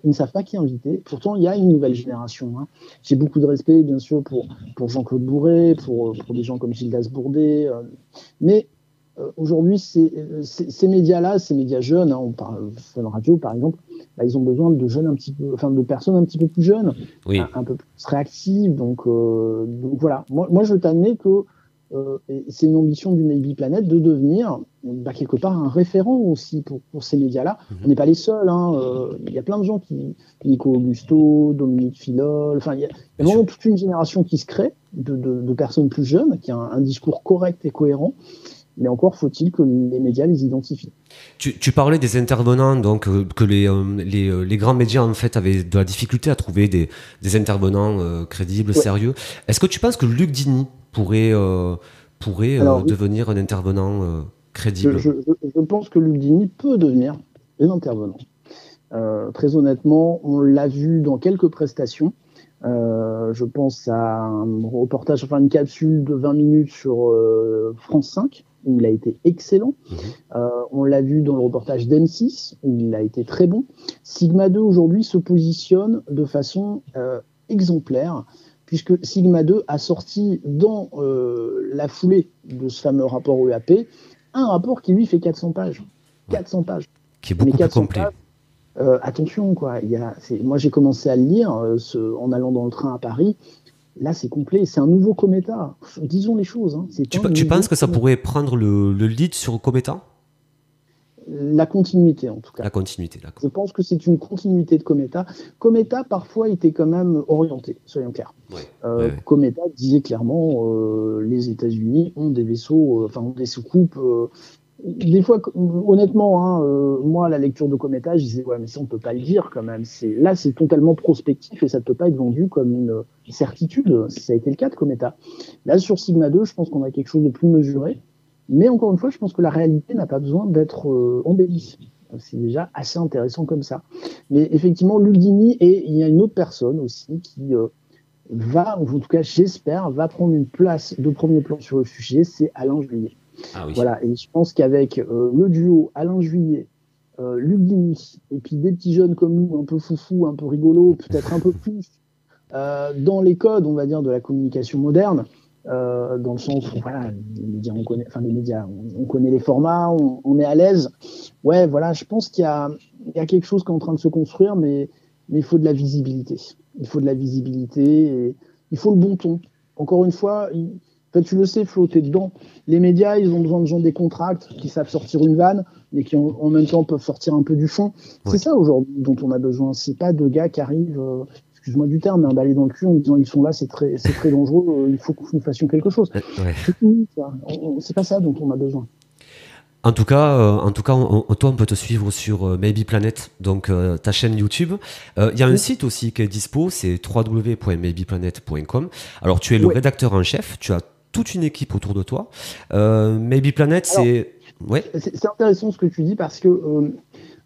ils ne savent pas qui inviter. Pourtant, il y a une nouvelle génération. Hein. J'ai beaucoup de respect, bien sûr, pour Jean-Claude Bourré, pour des gens comme Gildas Bourdet. Mais aujourd'hui, ces médias-là, ces médias jeunes, hein, on parle Fun Radio, par exemple, bah, ils ont besoin de jeunes un petit peu, enfin, de personnes un petit peu plus jeunes, Oui. un peu plus réactives. Donc voilà. Moi, je t'admets que et c'est une ambition du Maybe Planet de devenir quelque part un référent aussi pour ces médias-là. On n'est pas les seuls. Il y a plein de gens Nico Augusto, Dominique Filol, enfin, il y a vraiment toute une génération qui se crée de personnes plus jeunes, qui a un discours correct et cohérent. Mais encore faut-il que les médias les identifient. Tu parlais des intervenants, donc que les grands médias en fait avaient de la difficulté à trouver des intervenants crédibles, sérieux. Est-ce que tu penses que Luc Dini pourrait devenir un intervenant crédible? Je pense que Luc Dini peut devenir un intervenant. Très honnêtement, on l'a vu dans quelques prestations. Je pense à un reportage, enfin une capsule de 20 minutes sur France 5, où il a été excellent. On l'a vu dans le reportage d'M6, où il a été très bon. Sigma 2 aujourd'hui se positionne de façon exemplaire, puisque Sigma 2 a sorti dans la foulée de ce fameux rapport EAP, un rapport qui lui fait 400 pages. 400 pages. Qui est beaucoup plus complet. Pages, attention, quoi. Moi, j'ai commencé à le lire en allant dans le train à Paris. Là, c'est complet. C'est un nouveau Cometa. Disons les choses. Hein. Tu penses que ça pourrait prendre le lead sur Cometa? La continuité, en tout cas. La continuité, d'accord. Je pense que c'est une continuité de Cometa. Cometa, parfois, était quand même orienté, soyons clairs. Cometa disait clairement les États-Unis ont des vaisseaux, ont des soucoupes. Des fois, honnêtement, moi, à la lecture de Cometa, je disais, ouais, mais ça, on peut pas le dire quand même. Là, c'est totalement prospectif et ça ne peut pas être vendu comme une certitude. Ça a été le cas de Cometa. Là, sur Sigma 2, je pense qu'on a quelque chose de plus mesuré. Mais encore une fois, je pense que la réalité n'a pas besoin d'être embellie. C'est déjà assez intéressant comme ça. Mais effectivement, Luc Dini, et il y a une autre personne aussi qui va, en tout cas, j'espère, va prendre une place de premier plan sur le sujet, c'est Alain Juillet. Ah oui. Voilà, et je pense qu'avec le duo Alain Juillet, Luc Dini, et puis des petits jeunes comme nous, un peu foufou, un peu rigolo, peut-être un peu plus dans les codes, on va dire, de la communication moderne, dans le sens où voilà, les médias, on connaît les formats, on est à l'aise. Ouais, voilà, je pense qu'il y a quelque chose qui est en train de se construire, mais il faut de la visibilité. Il faut de la visibilité et il faut le bon ton. Encore une fois, tu le sais, Flo, t'es dedans. Les médias, ils ont besoin de gens décontractés qui savent sortir une vanne, mais qui en même temps peuvent sortir un peu du fond. Ouais. C'est ça aujourd'hui dont on a besoin. C'est pas de gars qui arrivent, excuse-moi du terme, mais un balai dans le cul en disant ils sont là, c'est très dangereux, il faut que nous fassions quelque chose. Ouais. C'est fini, ça. C'est pas ça dont on a besoin. En tout cas, toi, on peut te suivre sur Maybe Planet, donc ta chaîne YouTube. Il y a un site aussi qui est dispo, c'est www.maybeplanet.com. Alors, tu es le rédacteur en chef, tu as toute une équipe autour de toi. Maybe Planet, c'est intéressant ce que tu dis parce que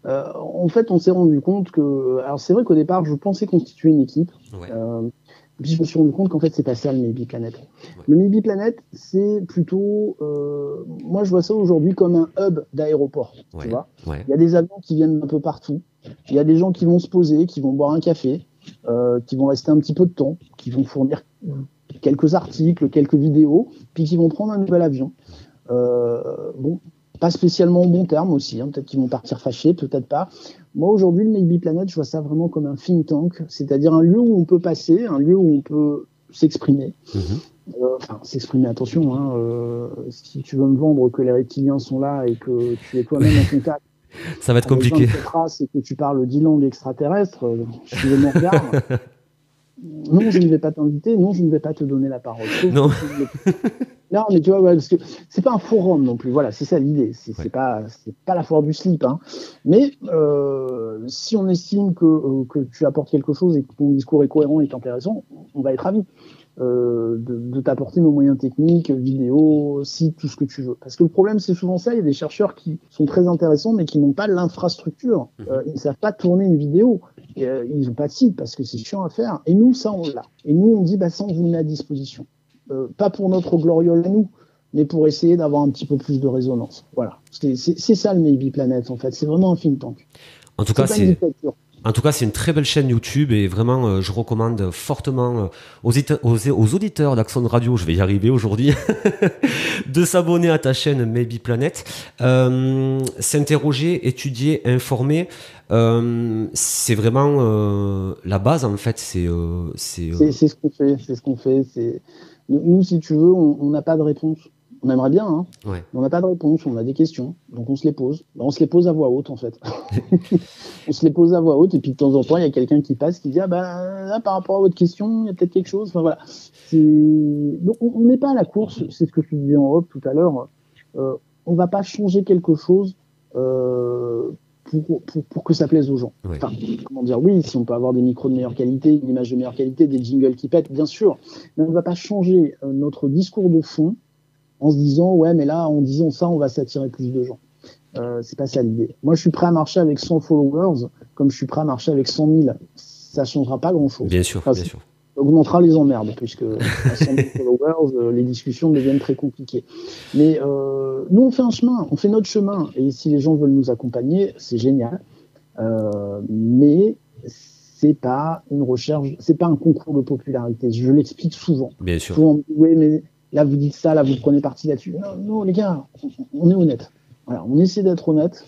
en fait, on s'est rendu compte que, alors c'est vrai qu'au départ, je pensais constituer une équipe. Ouais. Puis je me suis rendu compte qu'en fait, c'est pas ça le Maybe Planet. Ouais. Le Maybe Planet, c'est plutôt, moi je vois ça aujourd'hui comme un hub d'aéroport. Ouais. Tu vois, il y a des avions qui viennent d'un peu partout. Il y a des gens qui vont se poser, qui vont boire un café, qui vont rester un petit peu de temps, qui vont fournir quelques articles, quelques vidéos, puis qui vont prendre un nouvel avion. Bon, pas spécialement en bon terme aussi, hein. Peut-être qu'ils vont partir fâchés, peut-être pas. Moi, aujourd'hui, le Maybe Planet, je vois ça vraiment comme un think tank, c'est-à-dire un lieu où on peut passer, un lieu où on peut s'exprimer. S'exprimer, attention, hein, si tu veux me vendre que les reptiliens sont là et que tu es toi-même en contact, ça va être compliqué. Et que tu parles 10 langues extraterrestres, je me regarde. Non, je ne vais pas t'inviter, non, je ne vais pas te donner la parole. Non. Non, mais tu vois, parce que c'est pas un forum non plus. Voilà, c'est ça l'idée. C'est pas la foire du slip, hein. Mais si on estime que tu apportes quelque chose et que ton discours est cohérent et intéressant, on va être ravis de t'apporter nos moyens techniques, vidéos, sites, tout ce que tu veux. Parce que le problème, c'est souvent ça. Il y a des chercheurs qui sont très intéressants, mais qui n'ont pas l'infrastructure. Ils ne savent pas tourner une vidéo. Ils n'ont pas de site parce que c'est chiant à faire. Et nous, ça, on l'a. Et nous, on dit, ça, on vous le met à disposition. Pas pour notre gloriole à nous, mais pour essayer d'avoir un petit peu plus de résonance. Voilà. C'est ça le Maybe Planet, en fait. C'est vraiment un think tank. En tout cas, c'est une très belle chaîne YouTube et vraiment, je recommande fortement aux auditeurs d'Axon Radio, je vais y arriver aujourd'hui, de s'abonner à ta chaîne Maybe Planet. S'interroger, étudier, informer, c'est vraiment la base en fait. C'est ce qu'on fait. C'est ce qu'on fait. Nous, si tu veux, on n'a pas de réponse. On aimerait bien, hein, ouais. Mais on n'a pas de réponse, on a des questions, donc on se les pose. On se les pose à voix haute, en fait. On se les pose à voix haute, et puis de temps en temps, il y a quelqu'un qui passe, qui dit « Ah ben, là, par rapport à votre question, il y a peut-être quelque chose. » Enfin, voilà. Donc, on n'est pas à la course, c'est ce que je te disais en off tout à l'heure. On ne va pas changer quelque chose pour que ça plaise aux gens. Ouais. Enfin, comment dire, oui, si on peut avoir des micros de meilleure qualité, une image de meilleure qualité, des jingles qui pètent, bien sûr, mais on ne va pas changer notre discours de fond en se disant, ouais, mais là, en disant ça, on va s'attirer plus de gens. C'est pas ça l'idée. Moi, je suis prêt à marcher avec 100 followers, comme je suis prêt à marcher avec 100 000. Ça changera pas grand-chose. Bien sûr, enfin, bien sûr. Ça augmentera les emmerdes, puisque à 100 000 followers, les discussions deviennent très compliquées. Mais nous, on fait un chemin, on fait notre chemin. Et si les gens veulent nous accompagner, c'est génial. Mais c'est pas une recherche, c'est pas un concours de popularité. Je l'explique souvent. Bien sûr. Souvent, oui, mais là, vous dites ça, là, vous prenez parti là-dessus. Non, les gars, on est honnête. Voilà, on essaie d'être honnête.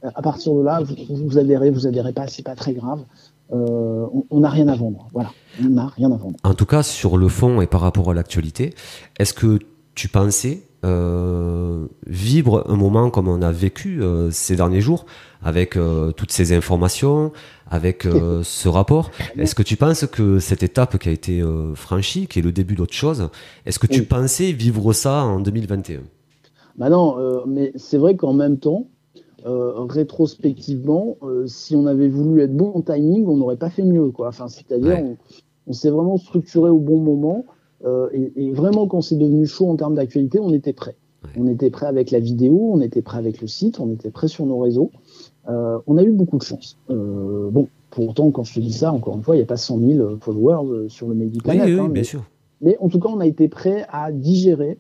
À partir de là, vous adhérez pas, c'est pas très grave. On n'a rien à vendre. Voilà, on n'a rien à vendre. En tout cas, sur le fond et par rapport à l'actualité, est-ce que tu pensais vivre un moment comme on a vécu ces derniers jours, avec toutes ces informations, avec ce rapport? Est-ce que tu penses que cette étape qui a été franchie, qui est le début d'autre chose, est-ce que tu pensais vivre ça en 2021? Bah non, mais c'est vrai qu'en même temps, rétrospectivement, si on avait voulu être bon en timing, on n'aurait pas fait mieux, quoi. Enfin, c'est-à-dire, on s'est vraiment structuré au bon moment, et vraiment, quand c'est devenu chaud en termes d'actualité, on était prêt. On était prêt avec la vidéo, on était prêt avec le site, on était prêt sur nos réseaux. On a eu beaucoup de chance. Bon, pourtant, quand je te dis ça, encore une fois, il n'y a pas 100 000 followers sur le Maybe Planet. Oui, bien sûr. Mais en tout cas, on a été prêt à digérer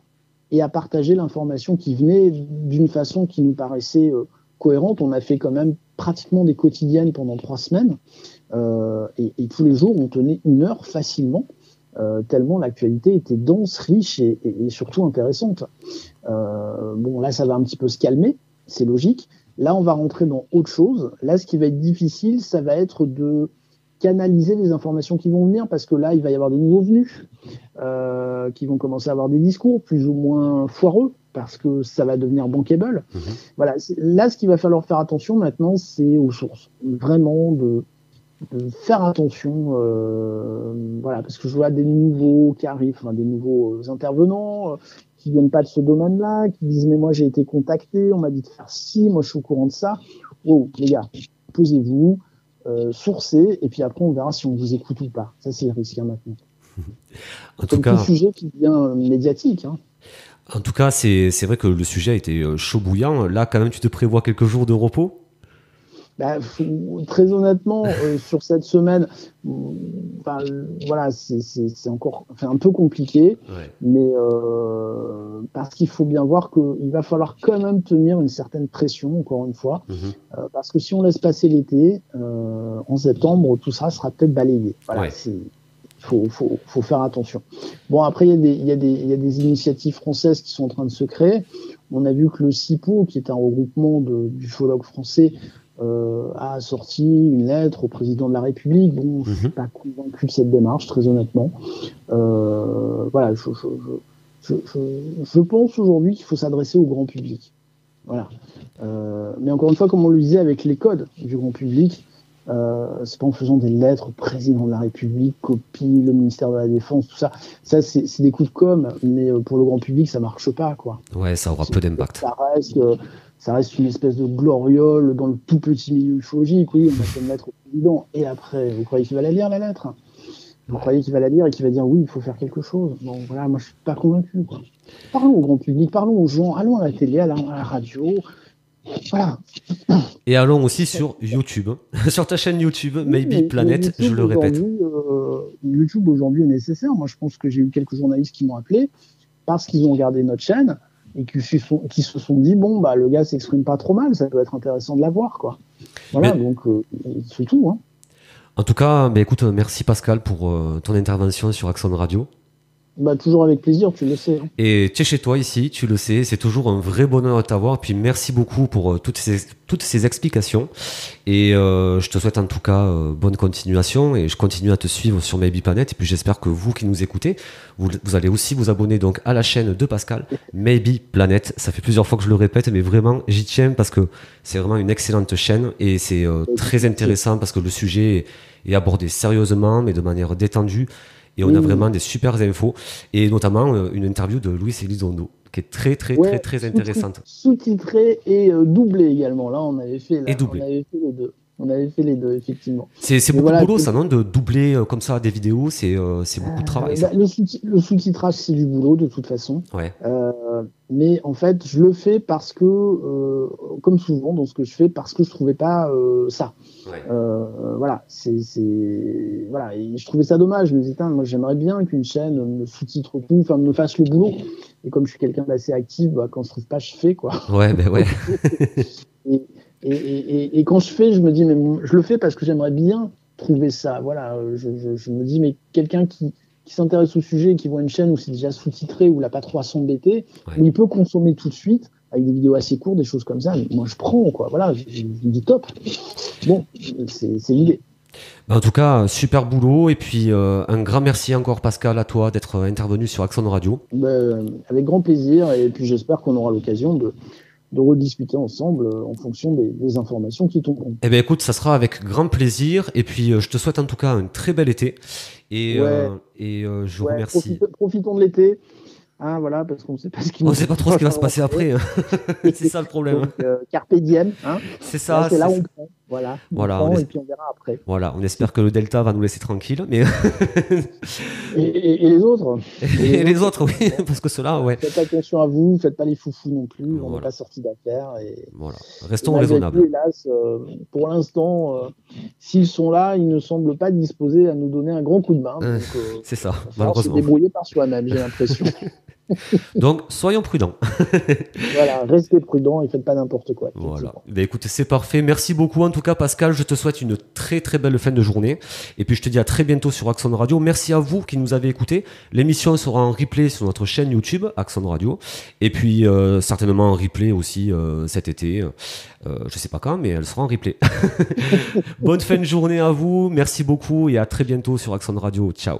et à partager l'information qui venait d'une façon qui nous paraissait cohérente. On a fait quand même pratiquement des quotidiennes pendant 3 semaines. Et tous les jours, on tenait 1 heure facilement, tellement l'actualité était dense, riche et surtout intéressante. Bon, là, ça va un petit peu se calmer, c'est logique. Là, on va rentrer dans autre chose. Là, ce qui va être difficile, ça va être de canaliser les informations qui vont venir, parce que là, il va y avoir des nouveaux venus qui vont commencer à avoir des discours plus ou moins foireux, parce que ça va devenir bankable. Voilà. Là, ce qu'il va falloir faire attention maintenant, c'est aux sources. Vraiment de faire attention, voilà, parce que je vois des nouveaux qui arrivent, des nouveaux intervenants qui viennent pas de ce domaine-là, qui disent mais moi j'ai été contacté, on m'a dit de faire ci, moi je suis au courant de ça. Oh les gars, posez-vous, sourcez, et puis après on verra si on vous écoute ou pas. Ça c'est le risque maintenant. En tout cas, tout sujet qui devient médiatique. En tout cas, c'est vrai que le sujet a été chaud bouillant. Là, quand même, tu te prévois quelques jours de repos? Bah, très honnêtement, sur cette semaine, voilà, c'est encore un peu compliqué, mais parce qu'il faut bien voir qu'il va falloir quand même tenir une certaine pression, encore une fois, parce que si on laisse passer l'été, en septembre, tout ça sera peut-être balayé. Voilà, faut faire attention. Bon, après, il y a des initiatives françaises qui sont en train de se créer. On a vu que le CIPO, qui est un regroupement d'ufologues français, a sorti une lettre au président de la République. Bon, je suis pas convaincu de cette démarche, très honnêtement. Voilà, je pense aujourd'hui qu'il faut s'adresser au grand public. Voilà. Mais encore une fois, comme on le disait avec les codes du grand public, c'est pas en faisant des lettres au président de la République, copie le ministère de la Défense, tout ça. Ça, c'est des coups de com', mais pour le grand public, ça marche pas, quoi. Ouais, ça aura peu d'impact. Ça reste une espèce de gloriole dans le tout petit milieu ufologique. Oui, on va faire une lettre au président. Et après, vous croyez qu'il va la lire, la lettre? Vous croyez qu'il va la lire et qu'il va dire oui, il faut faire quelque chose? Bon, voilà, moi, je suis pas convaincu, quoi. Parlons au grand public, parlons aux gens, allons à la télé, allons à la radio. Voilà. Et allons aussi sur YouTube, sur ta chaîne YouTube, Maybe Planet, je le répète. YouTube aujourd'hui est nécessaire. Moi, je pense que j'ai eu quelques journalistes qui m'ont appelé. parce qu'ils ont regardé notre chaîne et qui se sont dit, bon, bah, le gars s'exprime pas trop mal, ça peut être intéressant de la voir, quoi. Voilà, donc c'est tout, hein. En tout cas, écoute, merci Pascal pour ton intervention sur Axon Radio. Bah, toujours avec plaisir, tu le sais. Et tu es chez toi ici, tu le sais, c'est toujours un vrai bonheur de t'avoir. Puis merci beaucoup pour toutes ces explications. Et je te souhaite en tout cas bonne continuation. Et je continue à te suivre sur Maybe Planet. Et puis j'espère que vous qui nous écoutez, vous allez aussi vous abonner donc à la chaîne de Pascal, Maybe Planet. Ça fait plusieurs fois que je le répète, mais vraiment j'y tiens parce que c'est vraiment une excellente chaîne. Et c'est très intéressant parce que le sujet est abordé sérieusement, mais de manière détendue. Et on a vraiment des super infos, et notamment une interview de Luis Elizondo, qui est très intéressante. Sous-titré et doublé également. Là, on avait fait les deux. On avait fait les deux, effectivement. C'est beaucoup de boulot, ça, non? De doubler comme ça des vidéos, c'est beaucoup de travail. Ça. Le sous-titrage, c'est du boulot, de toute façon. Ouais. Mais en fait, je le fais parce que, comme souvent dans ce que je fais, parce que je trouvais pas ça. Ouais. Voilà, voilà. Et je trouvais ça dommage. Je me disais, moi, j'aimerais bien qu'une chaîne me sous-titre tout, enfin, me fasse le boulot. Et comme je suis quelqu'un d'assez actif, bah, quand je trouve pas, je fais, quoi. Ouais, ouais. Et quand je fais, je me dis, mais je le fais parce que j'aimerais bien trouver ça. Voilà, je me dis, mais quelqu'un qui s'intéresse au sujet et qui voit une chaîne où c'est déjà sous-titré, où il n'a pas trop à s'embêter, où il peut consommer tout de suite, avec des vidéos assez courtes, des choses comme ça, moi je prends, quoi. Voilà, je dis top. Bon, c'est l'idée. En tout cas, super boulot, et puis un grand merci encore Pascal à toi d'être intervenu sur Axon Radio. Avec grand plaisir, et puis j'espère qu'on aura l'occasion de rediscuter ensemble en fonction des informations qui tomberont. Eh bien écoute, ça sera avec grand plaisir, et puis je te souhaite en tout cas un très bel été, et je vous remercie. Profitons de l'été, hein, voilà, parce qu'on ne sait pas ce qui on sait pas trop ce qui va se passer après, hein. C'est ça le problème. Donc, carpe diem, hein. C'est ça. Là, c'est là où on prend. Voilà, et puis on verra après. Voilà, on espère que le Delta va nous laisser tranquille, mais et les autres. Et les autres, oui, parce que ceux-là, ouais. Faites attention à vous, faites pas les foufous non plus. On n'est pas sorti d'affaire. Voilà, restons raisonnables. Hélas, pour l'instant, s'ils sont là, ils ne semblent pas disposés à nous donner un grand coup de main. Donc, c'est ça, malheureusement. Se débrouiller par soi-même, j'ai l'impression. Donc, soyons prudents. Voilà, restez prudents et faites pas n'importe quoi. Voilà. Écoute, c'est parfait. Merci beaucoup en tout cas, Pascal. Je te souhaite une très belle fin de journée. Et puis, je te dis à très bientôt sur Axon Radio. Merci à vous qui nous avez écoutés. L'émission sera en replay sur notre chaîne YouTube, Axon Radio. Et puis, certainement en replay aussi cet été. Je sais pas quand, mais elle sera en replay. Bonne fin de journée à vous. Merci beaucoup et à très bientôt sur Axon Radio. Ciao.